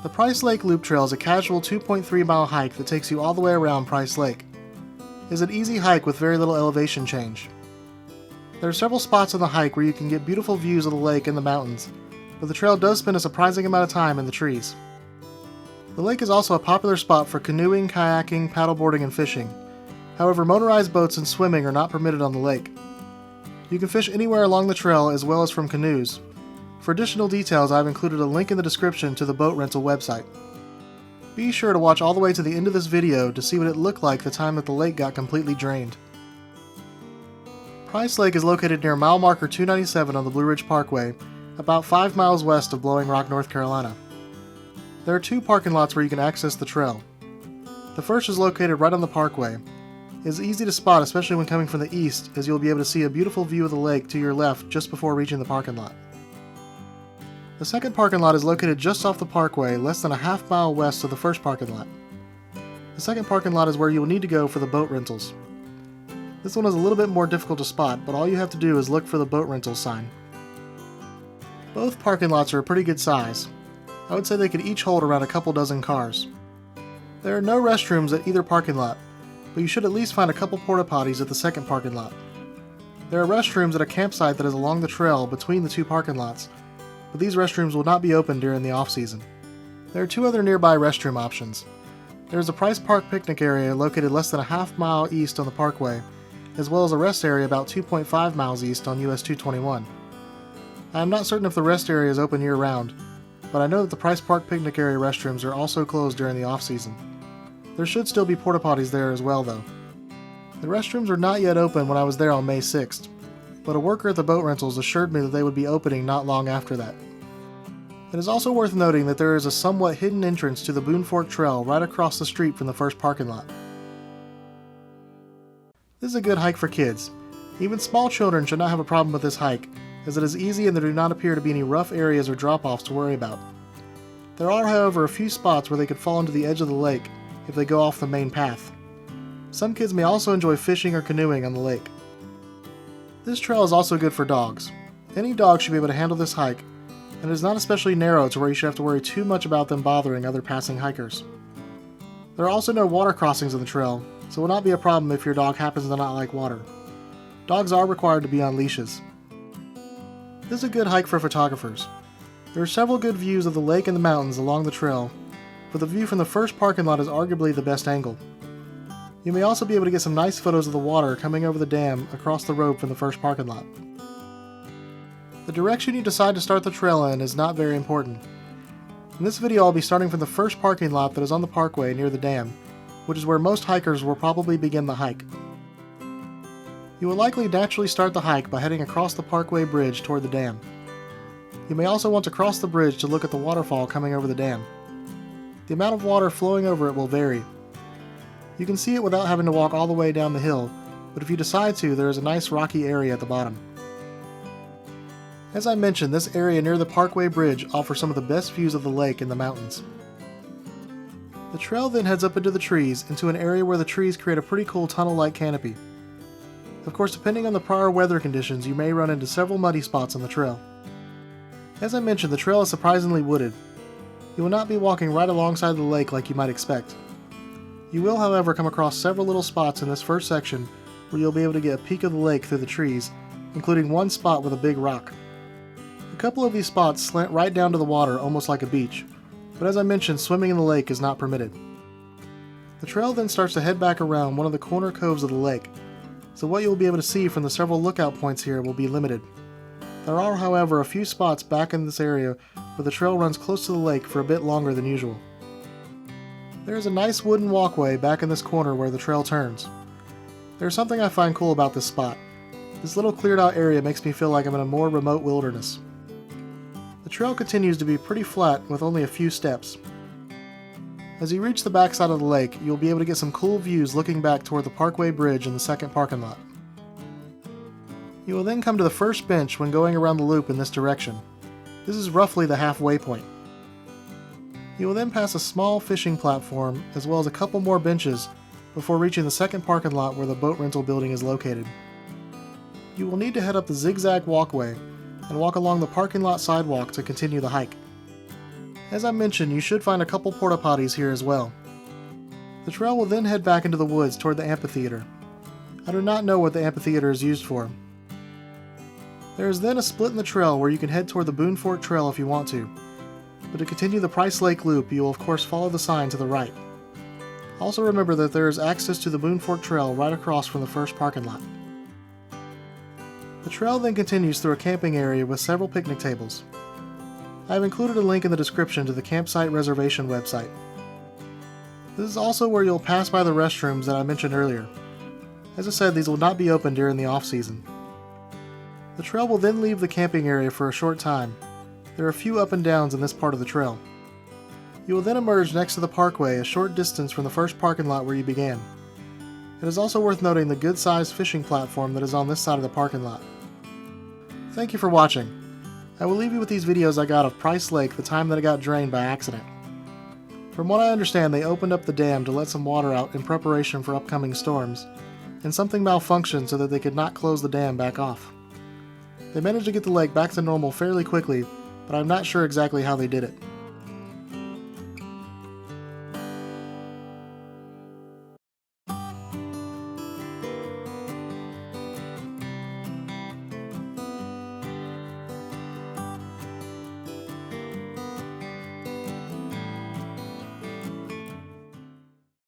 The Price Lake Loop Trail is a casual 2.3-mile hike that takes you all the way around Price Lake. It is an easy hike with very little elevation change. There are several spots on the hike where you can get beautiful views of the lake and the mountains, but the trail does spend a surprising amount of time in the trees. The lake is also a popular spot for canoeing, kayaking, paddleboarding, and fishing. However, motorized boats and swimming are not permitted on the lake. You can fish anywhere along the trail as well as from canoes. For additional details, I've included a link in the description to the boat rental website. Be sure to watch all the way to the end of this video to see what it looked like the time that the lake got completely drained. Price Lake is located near mile marker 297 on the Blue Ridge Parkway, about 5 miles west of Blowing Rock, North Carolina. There are 2 parking lots where you can access the trail. The first is located right on the parkway. It is easy to spot, especially when coming from the east, as you'll be able to see a beautiful view of the lake to your left just before reaching the parking lot. The second parking lot is located just off the parkway, less than a half mile west of the first parking lot. The second parking lot is where you will need to go for the boat rentals. This one is a little bit more difficult to spot, but all you have to do is look for the boat rentals sign. Both parking lots are a pretty good size. I would say they could each hold around a couple dozen cars. There are no restrooms at either parking lot, but you should at least find a couple porta potties at the second parking lot. There are restrooms at a campsite that is along the trail between the 2 parking lots, but these restrooms will not be open during the off-season. There are 2 other nearby restroom options. There is a Price Park picnic area located less than a half mile east on the parkway, as well as a rest area about 2.5 miles east on US 221. I am not certain if the rest area is open year-round, but I know that the Price Park picnic area restrooms are also closed during the off-season. There should still be porta potties there as well though. The restrooms were not yet open when I was there on May 6th, but a worker at the boat rentals assured me that they would be opening not long after that. It is also worth noting that there is a somewhat hidden entrance to the Boone Fork Trail right across the street from the first parking lot. This is a good hike for kids. Even small children should not have a problem with this hike, as it is easy and there do not appear to be any rough areas or drop-offs to worry about. There are, however, a few spots where they could fall into the edge of the lake if they go off the main path. Some kids may also enjoy fishing or canoeing on the lake. This trail is also good for dogs. Any dog should be able to handle this hike, and it is not especially narrow to where you should have to worry too much about them bothering other passing hikers. There are also no water crossings on the trail, so it will not be a problem if your dog happens to not like water. Dogs are required to be on leashes. This is a good hike for photographers. There are several good views of the lake and the mountains along the trail, but the view from the first parking lot is arguably the best angle. You may also be able to get some nice photos of the water coming over the dam across the road from the first parking lot. The direction you decide to start the trail in is not very important. In this video I'll be starting from the first parking lot that is on the parkway near the dam, which is where most hikers will probably begin the hike. You will likely naturally start the hike by heading across the parkway bridge toward the dam. You may also want to cross the bridge to look at the waterfall coming over the dam. The amount of water flowing over it will vary. You can see it without having to walk all the way down the hill, but if you decide to, there is a nice rocky area at the bottom. As I mentioned, this area near the Parkway Bridge offers some of the best views of the lake and the mountains. The trail then heads up into the trees, into an area where the trees create a pretty cool tunnel-like canopy. Of course, depending on the prior weather conditions, you may run into several muddy spots on the trail. As I mentioned, the trail is surprisingly wooded. You will not be walking right alongside the lake like you might expect. You will, however, come across several little spots in this first section where you'll be able to get a peek of the lake through the trees, including one spot with a big rock. A couple of these spots slant right down to the water almost like a beach, but as I mentioned, swimming in the lake is not permitted. The trail then starts to head back around one of the corner coves of the lake, so what you'll be able to see from the several lookout points here will be limited. There are, however, a few spots back in this area where the trail runs close to the lake for a bit longer than usual. There is a nice wooden walkway back in this corner where the trail turns. There's something I find cool about this spot. This little cleared out area makes me feel like I'm in a more remote wilderness. The trail continues to be pretty flat with only a few steps. As you reach the backside of the lake, you'll be able to get some cool views looking back toward the Parkway Bridge and the second parking lot. You will then come to the first bench when going around the loop in this direction. This is roughly the halfway point. You will then pass a small fishing platform as well as a couple more benches before reaching the second parking lot where the boat rental building is located. You will need to head up the zigzag walkway and walk along the parking lot sidewalk to continue the hike. As I mentioned, you should find a couple porta potties here as well. The trail will then head back into the woods toward the amphitheater. I do not know what the amphitheater is used for. There is then a split in the trail where you can head toward the Boone Fork Trail if you want to, but to continue the Price Lake Loop you will of course follow the sign to the right. Also remember that there is access to the Boone Fork Trail right across from the first parking lot. The trail then continues through a camping area with several picnic tables. I have included a link in the description to the campsite reservation website. This is also where you'll pass by the restrooms that I mentioned earlier. As I said, these will not be open during the off-season. The trail will then leave the camping area for a short time. There are a few up and downs in this part of the trail. You will then emerge next to the parkway a short distance from the first parking lot where you began. It is also worth noting the good-sized fishing platform that is on this side of the parking lot. Thank you for watching. I will leave you with these videos I got of Price Lake the time that it got drained by accident. From what I understand, they opened up the dam to let some water out in preparation for upcoming storms, and something malfunctioned so that they could not close the dam back off. They managed to get the lake back to normal fairly quickly, but I'm not sure exactly how they did it.